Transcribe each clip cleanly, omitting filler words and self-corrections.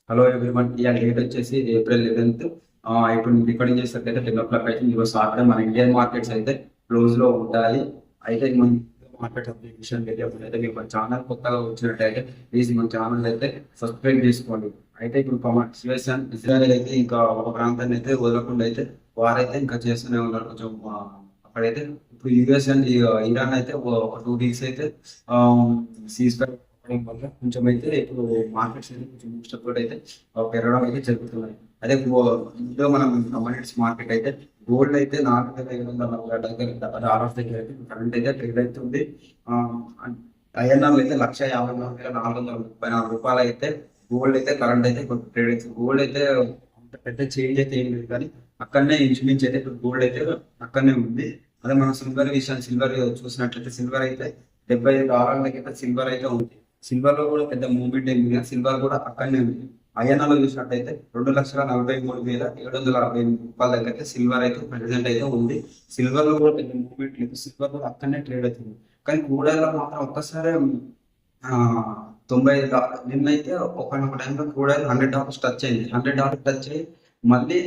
Hello everyone, ఇవాళ date వచ్చేసి April 11th. ఇప్పుడు రికార్డింగ్ చేసేటట్టయితే 10 o'clock అయితే ఈరోజు సాటర్డే మన ఇండియన్ మార్కెట్స్ అయితే క్లోజ్ లో ఉంటాయి. అయితే మన మార్కెట్ విషయం అయితే మీకు మన ఛానల్ కొత్తగా వచ్చినట్టయితే ప్లీజ్ మన ఛానల్ అయితే సబ్స్క్రైబ్ చేసుకోండి. అయితే ఇప్పుడు సిచ్యువేషన్ ఇజ్రాయెల్ అయితే ఇంకా ఒక ప్రాంతాన్ని అయితే వదలకుండా అయితే వారైతే ఇంకా చేస్తూనే ఉన్నారు. కొంచెం అక్కడైతే ఇప్పుడు యుఎస్ అండ్ ఇరాన్ అయితే ఒక 2 days అయితే సీజ్ వల్ల కొంచెం అయితే ఇప్పుడు మార్కెట్స్ అయితే కొంచెం బూస్టప్ కూడా అయితే పెరగడం అయితే జరుగుతున్నాయి. అదే ఇందులో మనం కమోడిటీస్ మార్కెట్ అయితే గోల్డ్ అయితే 4,540 దగ్గర అయితే కరెంట్ అయితే ట్రేడ్ అవుతుంది. ఐఎన్ఆర్ అయితే 1,54,434 అయితే గోల్డ్ అయితే కరెంట్ అయితే ట్రేడ్ అవుతుంది. గోల్డ్ అయితే అంత పెద్ద చేంజ్ అయితే ఏం లేదు, కానీ అక్కడనే ఇంచుమించు అయితే ఇప్పుడు గోల్డ్ అయితే అక్కడనే ఉంది. అదే మనం సిల్వర్ విషయాన్ని సిల్వర్ చూసినట్లయితే సిల్వర్ అయితే $75 అయితే సిల్వర్ అయితే ఉంది. సిల్వర్ లో కూడా పెద్ద మూవ్మెంట్ ఏమి లేదు, సిల్వర్ కూడా అక్కడనే ఉంది. ఐఎన్ఆర్ లో చూసినట్టయితే 2,43,760 దగ్గర అయితే సిల్వర్ అయితే ప్రెసెంట్ అయితే ఉంది. సిల్వర్ లో కూడా పెద్ద మూవ్మెంట్ లేదు, సిల్వర్ కూడా అక్కడనే ట్రేడ్ అవుతుంది. కానీ క్రూడాయిల్ మాత్రం ఒక్కసారి ఆ $95 నిన్నైతే ఒక టైంలో క్రూడాయిల్ $100 టచ్ అయింది. $100 టచ్ అయ్యి మళ్ళీ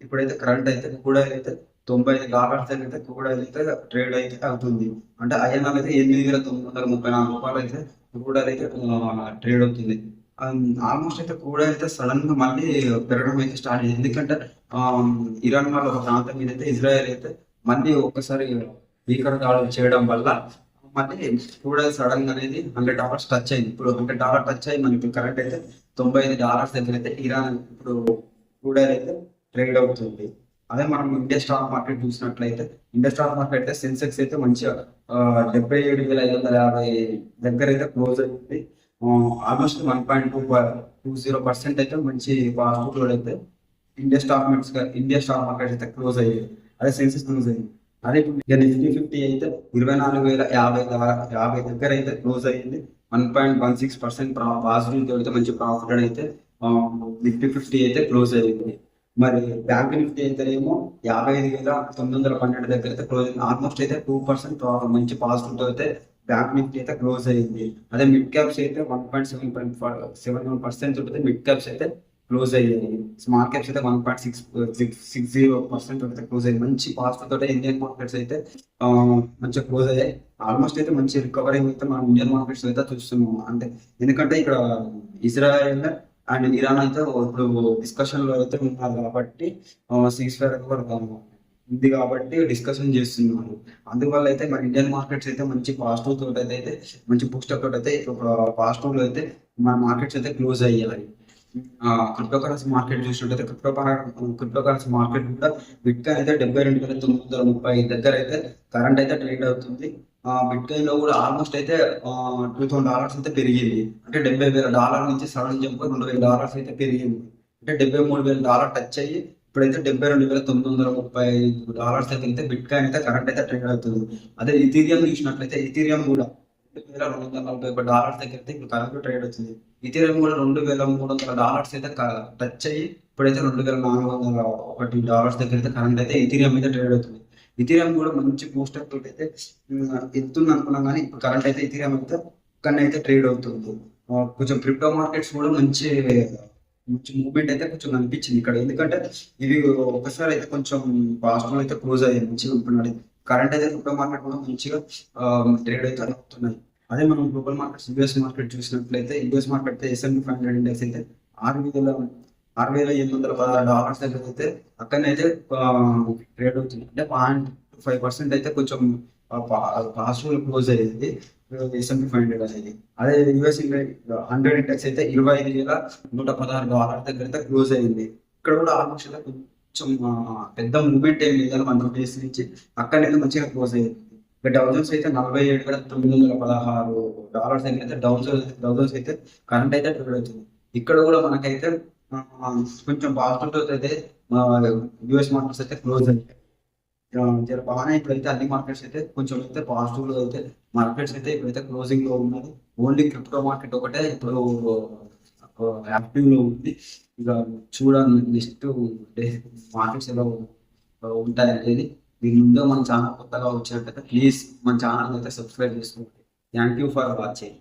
ఇప్పుడైతే కరెంట్ అయితే క్రూడాయిల్ అయితే $95 దగ్గర అయితే క్రూడాయిల్ అయితే ట్రేడ్ అయితే అవుతుంది. అంటే ఐఎన్ఆర్ అయితే $8,934 అయితే క్రూడాయిల్ అయితే ట్రేడ్ అవుతుంది. ఆల్మోస్ట్ అయితే క్రూడాయిల్ అయితే సడన్ గా మళ్ళీ పెరగడం అయితే స్టార్ట్ అయింది. ఎందుకంటే ఇరాన్ వాళ్ళ ఒక ప్రాంతం మీద అయితే ఇజ్రాయెల్ అయితే మళ్ళీ ఒక్కసారి భీకర దాడులు చేయడం వల్ల మళ్ళీ క్రూడాయిల్ సడన్ గా అనేది $100 టచ్ అయింది. ఇప్పుడు $100 టచ్ అయ్యి మనకి కరెంట్ అయితే $95 దగ్గర అయితే ఇరాన్ ఇప్పుడు క్రూడాయిల్ అయితే ట్రేడ్ అవుతుంది. అదే మనం ఇండియా స్టాక్ మార్కెట్ చూసినట్లయితే ఇండియా స్టాక్ మార్కెట్ అయితే సెన్సెక్స్ అయితే మంచిగా 77,550 దగ్గర అయితే క్లోజ్ అయింది. ఆల్మోస్ట్ 1.20% అయితే మంచి పాజిటివ్ అయితే ఇండియా స్టాక్ మార్కెట్ అయితే క్లోజ్ అయ్యింది. అదే సెన్సెక్స్ క్లోజ్ అయ్యింది. అదే ఇప్పుడు నిఫ్టీ 50 అయితే 24,050 దగ్గర అయితే క్లోజ్ అయ్యింది. 1.16% పాజిటివ్ అయితే మంచి ప్రాఫిట్ అయితే నిఫ్టీ 50 అయితే క్లోజ్ అయ్యింది. మరి బ్యాంక్ నిఫ్టీ అయితేనేమో 55,912 దగ్గర అయితే క్లోజ్ అయింది. ఆల్మోస్ట్ అయితే 2% మంచి పాజిటివ్ అయితే బ్యాంక్ నిఫ్టీ అయితే క్లోజ్ అయ్యింది. అదే మిడ్ క్యాప్స్ అయితే 1.71% ఉంటుంది. మిడ్ క్యాప్స్ అయితే క్లోజ్ అయ్యాయి. స్మాల్ క్యాప్స్ అయితే 1.60% అయితే క్లోజ్ అయ్యింది. మంచి పాజిటివ్ తోటే ఇండియన్ మార్కెట్స్ అయితే మంచిగా క్లోజ్ అయ్యాయి. ఆల్మోస్ట్ అయితే మంచి రికవరీ అయితే మనం ఇండియన్ మార్కెట్స్ అయితే చూస్తున్నాం. అంటే ఎందుకంటే ఇక్కడ ఇజ్రాయెల్ అండ్ ఇరాన్ అయితే ఇప్పుడు డిస్కషన్ లో అయితే ఉన్నారు కాబట్టి సీజ్ ఫైర్ ఉంది కాబట్టి డిస్కషన్ చేస్తున్నారు. అందువల్ల అయితే మన ఇండియన్ మార్కెట్స్ అయితే మంచి పాజిటివ్ తోటి అయితే మంచి బూస్టర్ తోటి అయితే పాజిటివ్ లో అయితే మన మార్కెట్స్ అయితే క్లోజ్ అయ్యాయి. క్రిప్టో కరెన్సీ మార్కెట్ చూసినట్టయితే క్రిప్టో కరెన్సీ మార్కెట్ కూడా బిట్కాయిన్ అయితే 72,930 దగ్గర అయితే కరెంట్ అయితే ట్రేడ్ అవుతుంది. బిట్కాయిన్ లో కూడా ఆల్మోస్ట్ అయితే $2,000 అయితే పెరిగింది. అంటే $70,000 నుంచి సడన్ జంప్ $2,000 అయితే పెరిగింది. అంటే $73,000 టచ్ అయ్యి ఇప్పుడైతే $72,935 అయితే బిట్కాయిన్ అయితే కరెంట్ అయితే ట్రేడ్ అవుతుంది. అదే ఇథీరియం చూసినట్లయితే ఇథీరియం కూడా $2,241 దగ్గర అయితే ఇప్పుడు కరెంట్ ట్రేడ్ అవుతుంది. ఇథీరియం కూడా $2,300 అయితే టచ్ అయ్యి ఇప్పుడైతే $2,401 దగ్గర అయితే కరెంట్ అయితే ఇథీరియం మీద ట్రేడ్ అవుతుంది. ఇథీరియం కూడా మంచి బూస్టర్ తోటి అయితే ఎత్తుంది అనుకున్నాం, కానీ ఇప్పుడు కరెంట్ అయితే ఇథీరియం అయితే కన్నా అయితే ట్రేడ్ అవుతుంది. కొంచెం క్రిప్టో మార్కెట్స్ కూడా మంచి మంచి మూవ్మెంట్ అయితే కొంచెం అనిపించింది ఇక్కడ. ఎందుకంటే ఇది ఒకసారి అయితే కొంచెం పాజిటివ్ అయితే క్లోజ్ అయ్యాయి మంచిగా ఉంటున్నాడు. కరెంట్ అయితే క్రిప్టో మార్కెట్ కూడా మంచిగా ట్రేడ్ అయితే అవుతున్నాయి. అదే మనం గ్లోబల్ మార్కెట్స్ యూఎస్ మార్కెట్ చూసినట్లయితే యూఎస్ మార్కెట్ అయితే S&P 500 ఇండెక్స్ అయితే 6,816 దగ్గర అయితే అక్కడనే అయితే ట్రేడ్ అవుతుంది. అంటే 0.5% అయితే కొంచెం పాజిటివ్ క్లోజ్ అయ్యింది S&P 500 అనేది. అదే యూఎస్ 100 ఇండెక్స్ అయితే $25,116 దగ్గర అయితే క్లోజ్ అయ్యింది. ఇక్కడ కూడా ఆల్మోస్ట్ అయితే కొంచెం పెద్ద మూవ్మెంట్ ఏం లేదు మన డేస్ నుంచి. అక్కడైతే మంచిగా క్లోజ్ అయ్యింది. ఇక డౌజన్స్ అయితే $47,916 దగ్గర అయితే డౌజన్స్ అయితే కరెంట్ అయితే ట్రేడ్ అవుతుంది. ఇక్కడ కూడా మనకైతే కొంచెం పాజిటివ్ అయితే యూఎస్ మార్కెట్స్ అయితే క్లోజ్ అయ్యాయి. బాగానే ఇప్పుడైతే అన్ని మార్కెట్స్ అయితే కొంచెం అయితే పాజిటివ్ లో అయితే మార్కెట్స్ అయితే ఇప్పుడైతే క్లోజింగ్ లో ఉన్నది. ఓన్లీ క్రిప్టో మార్కెట్ ఒకటే ఇప్పుడు యాక్టివ్ లో ఉంది. ఇక చూడండి నెక్స్ట్ మార్కెట్స్ ఎలా ఉంటాయి అనేది. దీని ముందు మన ఛానల్ కొత్తగా వచ్చినట్టయితే ప్లీజ్ మన ఛానల్ అయితే సబ్స్క్రైబ్ చేసుకోండి. Thank you for watching.